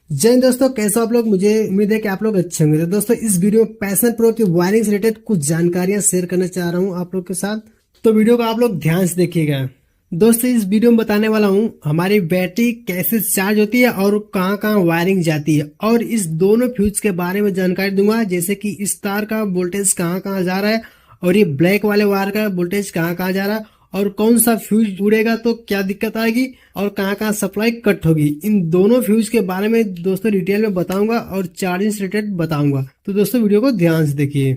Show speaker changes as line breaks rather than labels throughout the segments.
जय हिंद दोस्तों, कैसे हो आप लोग। मुझे उम्मीद है कि आप लोग अच्छे होंगे। तो दोस्तों इस वीडियो में पैशन प्रो की वायरिंग से रिलेटेड कुछ जानकारियां शेयर करना चाह रहा हूं आप लोग के साथ। तो वीडियो को आप लोग ध्यान से देखिएगा। दोस्तों इस वीडियो में बताने वाला हूं हमारी बैटरी कैसे चार्ज होती है और कहां कहां वायरिंग जाती है, और इस दोनों फ्यूज के बारे में जानकारी दूंगा, जैसे कि इस तार का वोल्टेज कहां कहां जा रहा है और ये ब्लैक वाले वायर का वोल्टेज कहां कहां जा रहा है, और कौन सा फ्यूज उड़ेगा तो क्या दिक्कत आएगी और कहाँ कहाँ सप्लाई कट होगी। इन दोनों फ्यूज के बारे में दोस्तों डिटेल में बताऊंगा और चार्जिंग से रिलेटेड बताऊंगा। तो दोस्तों वीडियो को ध्यान से देखिए।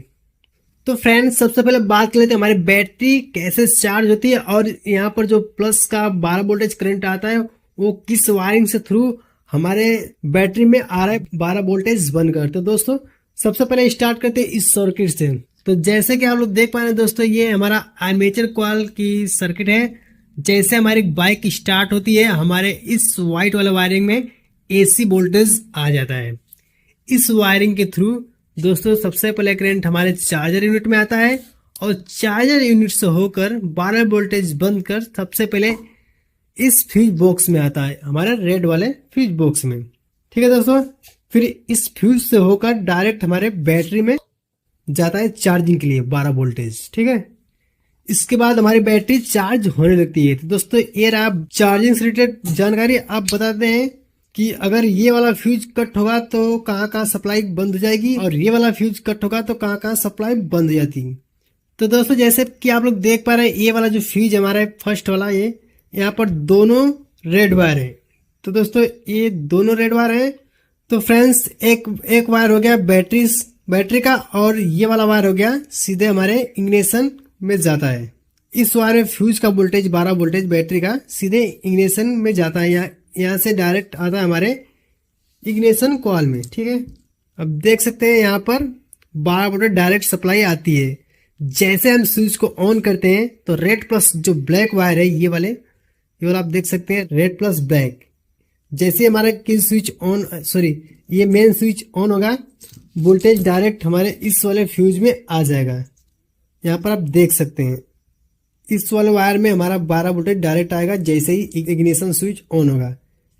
तो फ्रेंड्स सबसे पहले बात कर लेते हैं हमारी बैटरी कैसे चार्ज होती है, और यहाँ पर जो प्लस का 12 वोल्टेज करंट आता है वो किस वायरिंग से थ्रू हमारे बैटरी में आ रहा है 12 वोल्टेज बनकर। तो दोस्तों सबसे पहले स्टार्ट करते हैं इस सर्किट से। तो जैसे कि आप लोग देख पा रहे हैं दोस्तों, ये हमारा आर्मेचर कॉइल की सर्किट है। जैसे हमारी बाइक स्टार्ट होती है हमारे इस व्हाइट वाले वायरिंग में एसी वोल्टेज आ जाता है। इस वायरिंग के थ्रू दोस्तों सबसे पहले करंट हमारे चार्जर यूनिट में आता है, और चार्जर यूनिट से होकर 12 वोल्टेज बंद कर सबसे पहले इस फ्यूज बॉक्स में आता है, हमारे रेड वाले फ्यूज बॉक्स में। ठीक है दोस्तों, फिर इस फ्यूज से होकर डायरेक्ट हमारे बैटरी में जाता है चार्जिंग के लिए 12 वोल्टेज। ठीक है, इसके बाद हमारी बैटरी चार्ज होने लगती है। तो दोस्तों ये रहा चार्जिंग से रिलेटेड जानकारी। आप बताते हैं कि अगर ये वाला फ्यूज कट होगा तो कहाँ कहाँ सप्लाई बंद हो जाएगी, और ये वाला फ्यूज कट होगा तो कहाँ कहाँ सप्लाई बंद हो जाती है। तो दोस्तों जैसे कि आप लोग देख पा रहे हैं, ये वाला जो फ्यूज हमारा फर्स्ट वाला, ये यहाँ पर दोनों रेड वायर है। तो दोस्तों ये दोनों रेड वायर है। तो फ्रेंड्स एक वायर हो गया बैटरी का, और ये वाला वायर हो गया सीधे हमारे इग्निशन में जाता है। इस वायर में फ्यूज का वोल्टेज 12 वोल्टेज बैटरी का सीधे इग्निशन में जाता है, यहाँ से डायरेक्ट आता है हमारे इग्निशन कॉइल में। ठीक है, अब देख सकते हैं यहाँ पर 12 वोल्टेज डायरेक्ट सप्लाई आती है। जैसे हम स्विच को ऑन करते हैं तो रेड प्लस जो ब्लैक वायर है, ये वाला आप देख सकते हैं रेड प्लस ब्लैक। जैसे हमारा किल स्विच ऑन ये मेन स्विच ऑन होगा, वोल्टेज डायरेक्ट हमारे इस वाले फ्यूज में आ जाएगा। यहाँ पर आप देख सकते हैं इस वाले वायर में हमारा 12 वोल्टेज डायरेक्ट आएगा जैसे ही इग्निशन स्विच ऑन होगा।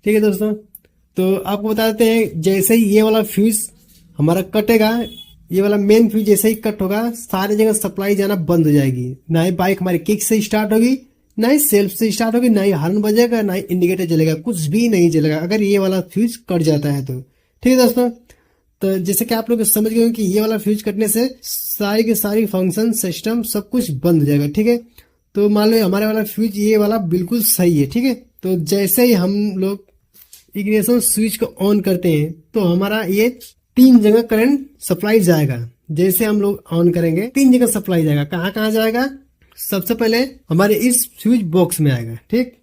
ठीक है दोस्तों, तो आपको बता देते हैं जैसे ही ये वाला फ्यूज हमारा कटेगा, ये वाला मेन फ्यूज जैसे ही कट होगा, सारी जगह सप्लाई जाना बंद हो जाएगी। ना ही बाइक हमारी किक से स्टार्ट होगी, ना ही सेल्फ से स्टार्ट होगी, ना ही हॉर्न बजेगा, ना ही इंडिकेटर जलेगा, कुछ भी नहीं जलेगा अगर ये वाला फ्यूज कट जाता है तो। ठीक है दोस्तों, तो जैसे कि आप लोग समझ गए कि ये वाला फ्यूज कटने से सारी की सारी फंक्शन सिस्टम सब कुछ बंद हो जाएगा। ठीक है, तो मान लो हमारे वाला फ्यूज ये वाला बिल्कुल सही है। ठीक है, तो जैसे ही हम लोग इग्निशन स्विच को ऑन करते हैं तो हमारा ये 3 जगह करंट सप्लाई जाएगा। जैसे हम लोग ऑन करेंगे 3 जगह सप्लाई जाएगा। कहाँ कहाँ जाएगा? सबसे पहले हमारे इस फ्यूज बॉक्स में आएगा। ठीक,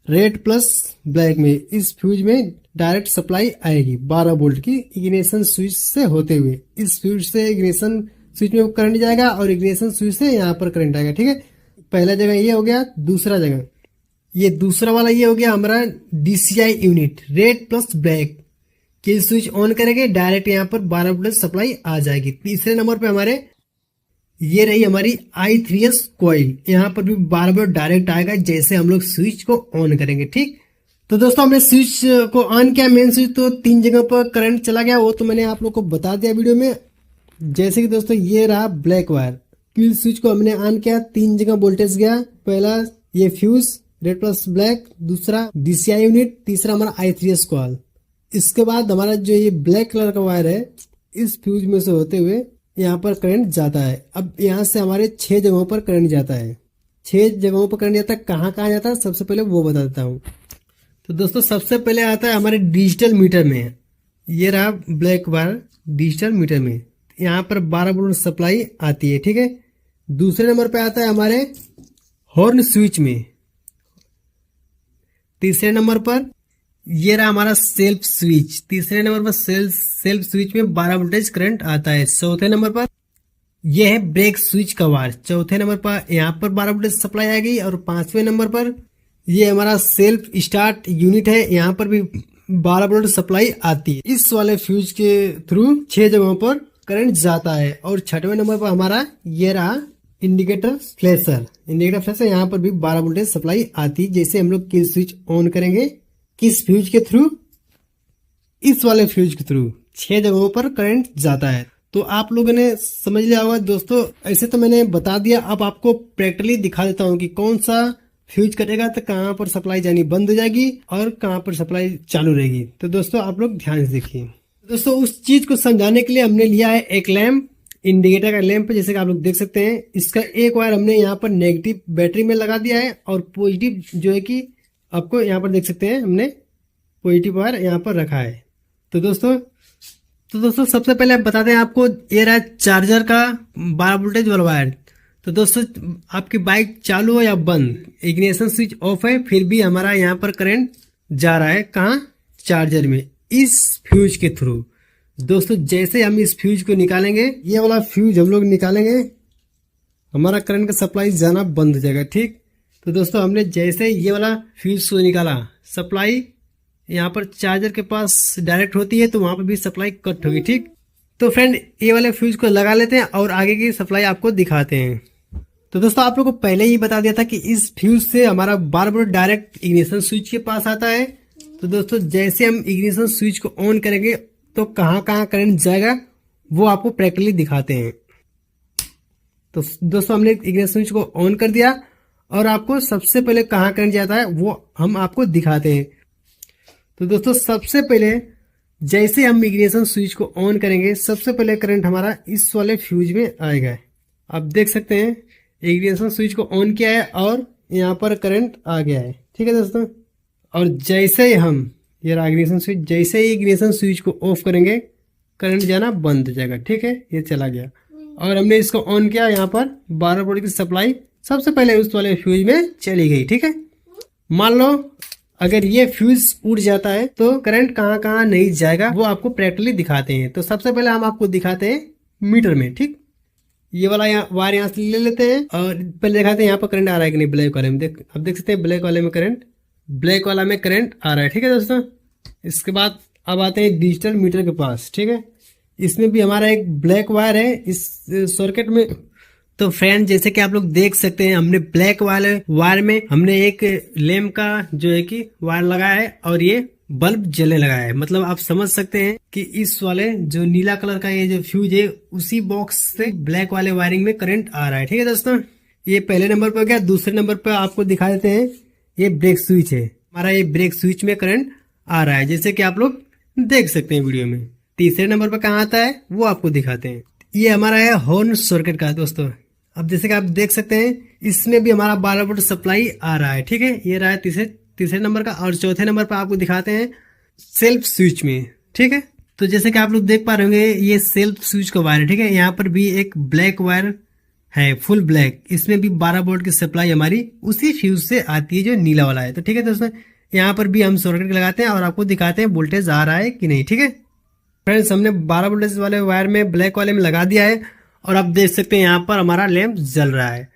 रेड प्लस ब्लैक में इस फ्यूज में डायरेक्ट सप्लाई आएगी 12 वोल्ट की इग्निशन स्विच से होते हुए। इस फ्यूज से इग्निशन स्विच में करंट जाएगा और इग्निशन स्विच से यहाँ पर करंट आएगा। ठीक है, पहला जगह ये हो गया। दूसरा जगह ये दूसरा वाला ये हो गया हमारा DCI unit red plus black की स्विच ऑन करेंगे, डायरेक्ट यहाँ पर 12 वोल्ट सप्लाई आ जाएगी। तीसरे नंबर पे हमारे ये रही हमारी I3S कॉइल, यहाँ पर भी 12 वोल्ट डायरेक्ट आएगा जैसे हम लोग स्विच को ऑन करेंगे। ठीक, तो दोस्तों हमने स्विच को ऑन किया मेन स्विच, तो 3 जगह पर करंट चला गया, वो तो मैंने आप लोग को बता दिया वीडियो में। जैसे कि दोस्तों ये रहा ब्लैक वायर, किल स्विच को हमने ऑन किया, 3 जगह वोल्टेज गया। पहला ये फ्यूज रेड प्लस ब्लैक, दूसरा DCI यूनिट, तीसरा हमारा I3S कॉइल। इसके बाद हमारा जो ये ब्लैक कलर का वायर है, इस फ्यूज में से होते हुए यहाँ पर करंट जाता है। अब यहाँ से हमारे 6 जगहों पर करंट जाता है। 6 जगहों पर करंट जाता है। कहाँ कहाँ जाता है सबसे पहले वो बता देता हूँ। तो दोस्तों सबसे पहले आता है हमारे डिजिटल मीटर में, ये रहा ब्लैक वायर डिजिटल मीटर में, यहाँ पर 12 वोल्ट सप्लाई आती है। ठीक है, दूसरे नंबर पे आता है हमारे हॉर्न स्विच में। तीसरे नंबर पर ये रहा हमारा सेल्फ स्विच, तीसरे नंबर पर सेल्फ स्विच में 12 वोल्टेज करंट आता है। चौथे नंबर पर यह है ब्रेक स्विच का वायर, चौथे नंबर पर यहाँ पर 12 वोल्टेज सप्लाई आएगी। और 5वें नंबर पर ये हमारा सेल्फ स्टार्ट यूनिट है, यहाँ पर भी 12 वोल्ट सप्लाई आती है। इस वाले फ्यूज के थ्रू 6 जगहों पर करंट जाता है। और 6वें नंबर पर हमारा ये रहा इंडिकेटर फ्लैशर, यहाँ पर भी 12 वोल्टेज सप्लाई आती है। जैसे हम लोग किल स्विच ऑन करेंगे किस फ्यूज के थ्रू? इस वाले फ्यूज के थ्रू 6 जगहों पर करंट जाता है। तो आप लोगों ने समझ लिया होगा दोस्तों। ऐसे तो मैंने बता दिया, अब आपको प्रैक्टिकली दिखा देता हूँ कि कौन सा फ्यूज कटेगा तो कहाँ पर सप्लाई जानी बंद हो जाएगी और कहाँ पर सप्लाई चालू रहेगी। तो दोस्तों आप लोग ध्यान से देखिए। दोस्तों उस चीज को समझाने के लिए हमने लिया है एक लैंप, इंडिकेटर का लैंप, जैसे कि आप लोग देख सकते हैं। इसका एक वायर हमने यहाँ पर नेगेटिव बैटरी में लगा दिया है और पॉजिटिव जो है कि आपको यहाँ पर देख सकते हैं हमने पॉजिटिव वायर यहाँ पर रखा है। तो दोस्तों सबसे पहले आप बताते हैं आपको, ये रहा चार्जर का 12 वोल्टेज वाला वायर। तो दोस्तों आपकी बाइक चालू हो या बंद, इग्निशन स्विच ऑफ है, फिर भी हमारा यहाँ पर करंट जा रहा है। कहाँ? चार्जर में, इस फ्यूज के थ्रू। दोस्तों जैसे हम इस फ्यूज को निकालेंगे, ये वाला फ्यूज हम लोग निकालेंगे, हमारा करंट का सप्लाई जाना बंद हो जाएगा। ठीक। तो दोस्तों हमने जैसे ये वाला फ्यूज को निकाला, सप्लाई यहाँ पर चार्जर के पास डायरेक्ट होती है तो वहां पर भी सप्लाई कट होगी। ठीक। तो फ्रेंड ये वाले फ्यूज को लगा लेते हैं और आगे की सप्लाई आपको दिखाते हैं। तो दोस्तों आप लोगों को पहले ही बता दिया था कि इस फ्यूज से हमारा 12 वोल्ट डायरेक्ट इग्निशन स्विच के पास आता है। तो दोस्तों जैसे हम इग्निशन स्विच को ऑन करेंगे तो कहाँ कहाँ करंट जाएगा वो आपको प्रैक्टिकली दिखाते हैं। तो दोस्तों हमने इग्निशन स्विच को ऑन कर दिया और आपको सबसे पहले कहाँ करंट जाता है वो हम आपको दिखाते हैं। तो दोस्तों सबसे पहले जैसे हम इग्निशन स्विच को ऑन करेंगे, सबसे पहले करंट हमारा इस वाले फ्यूज में आएगा। आप देख सकते हैं इग्निशन स्विच को ऑन किया है और यहाँ पर करंट आ गया है। ठीक है दोस्तों। और जैसे ही हम ये इग्निशन स्विच, जैसे ही इग्निशन स्विच को ऑफ करेंगे करंट जाना बंद हो जाएगा। ठीक है, ये चला गया। और हमने इसको ऑन किया, यहाँ पर 12 वोल्ट की सप्लाई सबसे पहले उस वाले फ्यूज में चली गई। ठीक है। मान लो अगर ये फ्यूज उड़ जाता है तो करंट कहाँ कहाँ नहीं जाएगा वो आपको प्रैक्टिकली दिखाते हैं। तो सबसे पहले हम आपको दिखाते हैं मीटर में। ठीक। ये वाला वायर यहाँ से ले लेते हैं और पहले दिखाते हैं यहाँ पर करंट आ रहा है कि नहीं। ब्लैक वाले में अब देख सकते हैं ब्लैक वाले में करंट, ब्लैक वाला में करंट आ रहा है। ठीक है दोस्तों। इसके बाद अब आते हैं डिजिटल मीटर के पास। ठीक है। इसमें भी हमारा एक ब्लैक वायर है इस सर्किट में। तो फ्रेंड जैसे कि आप लोग देख सकते हैं हमने ब्लैक वाले वायर में हमने एक लैंप का जो है कि वायर लगाया है और ये बल्ब जलने लगा है। मतलब आप समझ सकते हैं कि इस वाले जो नीला कलर का ये जो फ्यूज है उसी बॉक्स से ब्लैक वाले वायरिंग में करंट आ रहा है। ठीक है दोस्तों। ये पहले नंबर पर हो गया। दूसरे नंबर पर आपको दिखा देते हैं, ये ब्रेक स्विच है हमारा। ये ब्रेक स्विच में करंट आ रहा है जैसे कि आप लोग देख सकते हैं वीडियो में। तीसरे नंबर पर कहाँ आता है वो आपको दिखाते हैं। ये हमारा है हॉर्न सर्किट का दोस्तों। अब जैसे कि आप देख सकते हैं इसमें भी हमारा 12 वोल्ट सप्लाई आ रहा है। ठीक है। ये रहा है तीसरे नंबर का। और चौथे नंबर पर आपको दिखाते हैं सेल्फ स्विच में। ठीक है। तो जैसे कि आप लोग देख पा रहे होंगे ये सेल्फ स्विच का वायर है। ठीक है। यहाँ पर भी एक ब्लैक वायर है, फुल ब्लैक। इसमें भी 12 वोल्ट की सप्लाई हमारी उसी फ्यूज से आती है जो नीला वाला है। तो ठीक है दोस्तों, यहाँ पर भी हम सर्किट लगाते हैं और आपको दिखाते हैं वोल्टेज आ रहा है कि नहीं। ठीक है फ्रेंड्स, हमने 12 वोल्टेज वाले वायर में ब्लैक वाले में लगा दिया है और आप देख सकते हैं यहाँ पर हमारा लैंप जल रहा है।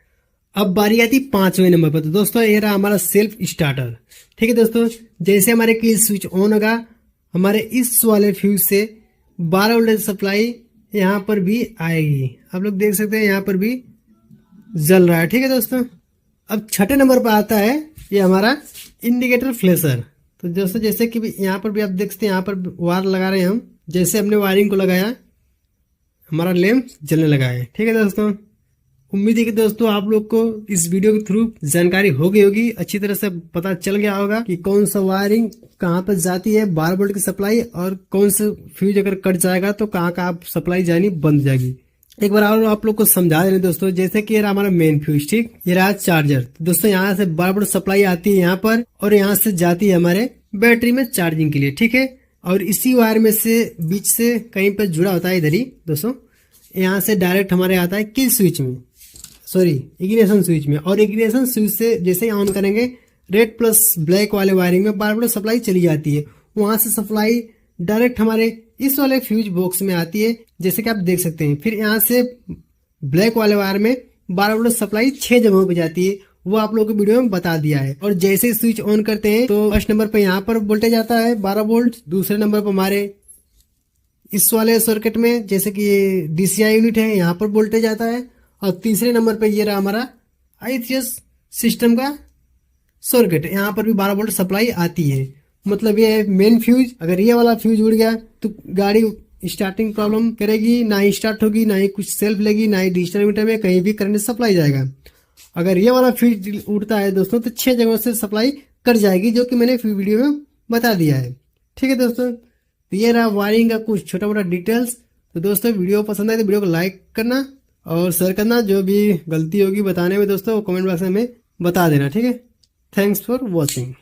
अब बारी आती 5वें नंबर पर। तो दोस्तों ये रहा हमारा सेल्फ स्टार्टर। ठीक है दोस्तों, जैसे हमारे की स्विच ऑन होगा हमारे इस वाले फ्यूज से 12 वोल्टेज सप्लाई यहाँ पर भी आएगी। आप लोग देख सकते हैं यहाँ पर भी जल रहा है। ठीक है दोस्तों। अब छठे नंबर पर आता है ये हमारा इंडिकेटर फ्लैशर। तो दोस्तों जैसे कि यहाँ पर भी आप देख सकते हैं यहाँ पर वायर लगा रहे हैं हम। जैसे हमने वायरिंग को लगाया हमारा लैंप जलने लगा है। ठीक है दोस्तों, उम्मीद है कि दोस्तों आप लोग को इस वीडियो के थ्रू जानकारी हो गई होगी, अच्छी तरह से पता चल गया होगा कि कौन सा वायरिंग कहाँ पर जाती है 12 वोल्ट की सप्लाई और कौन सा फ्यूज अगर कट जाएगा तो कहाँ कहाँ सप्लाई जानी बंद जाएगी। एक बार और आप लोग को समझा दें दोस्तों, जैसे कि ये रहा हमारा मेन फ्यूज। ठीक, ये रहा चार्जर। दोस्तों यहाँ से 12 वोल्ट सप्लाई आती है यहाँ पर और यहाँ से जाती है हमारे बैटरी में चार्जिंग के लिए। ठीक है, और इसी वायर में से बीच से कहीं पर जुड़ा होता है इधर ही दोस्तों, यहाँ से डायरेक्ट हमारे आता है किल स्विच में, सॉरी इग्निशन स्विच में। और इग्निशन स्विच से जैसे ही ऑन करेंगे रेड प्लस ब्लैक वाले वायरिंग में 12 वोल्ट सप्लाई चली जाती है। वहां से सप्लाई डायरेक्ट हमारे इस वाले फ्यूज बॉक्स में आती है जैसे कि आप देख सकते हैं। फिर यहाँ से ब्लैक वाले वायर में 12 वोल्ट सप्लाई 6 जगहों पे जाती है, वो आप लोगों को वीडियो में बता दिया है। और जैसे ही स्विच ऑन करते हैं तो फर्स्ट नंबर पे यहाँ पर वोल्टेज आता है 12 वोल्ट। दूसरे नंबर पर हमारे इस वाले सर्किट में जैसे कि ये DCI यूनिट है यहाँ पर वोल्टेज आता है। और तीसरे नंबर पे ये रहा हमारा IHS सिस्टम का सर्किट, यहाँ पर भी 12 वोल्ट सप्लाई आती है। मतलब ये मेन फ्यूज, अगर ये वाला फ्यूज उड़ गया तो गाड़ी स्टार्टिंग प्रॉब्लम करेगी, ना ही स्टार्ट होगी, ना ही कुछ सेल्फ लेगी, ना ही डिजिटल मीटर में कहीं भी करंट सप्लाई जाएगा। अगर ये वाला फ्यूज उड़ता है दोस्तों तो 6 जगहों से सप्लाई कट जाएगी, जो कि मैंने वीडियो में बता दिया है। ठीक है दोस्तों, तो ये रहा वायरिंग का कुछ छोटा मोटा डिटेल्स। तो दोस्तों वीडियो पसंद आए तो वीडियो को लाइक करना और शेयर करना। जो भी गलती होगी बताने में दोस्तों कमेंट बॉक्स में बता देना। ठीक है, थैंक्स फॉर वॉचिंग।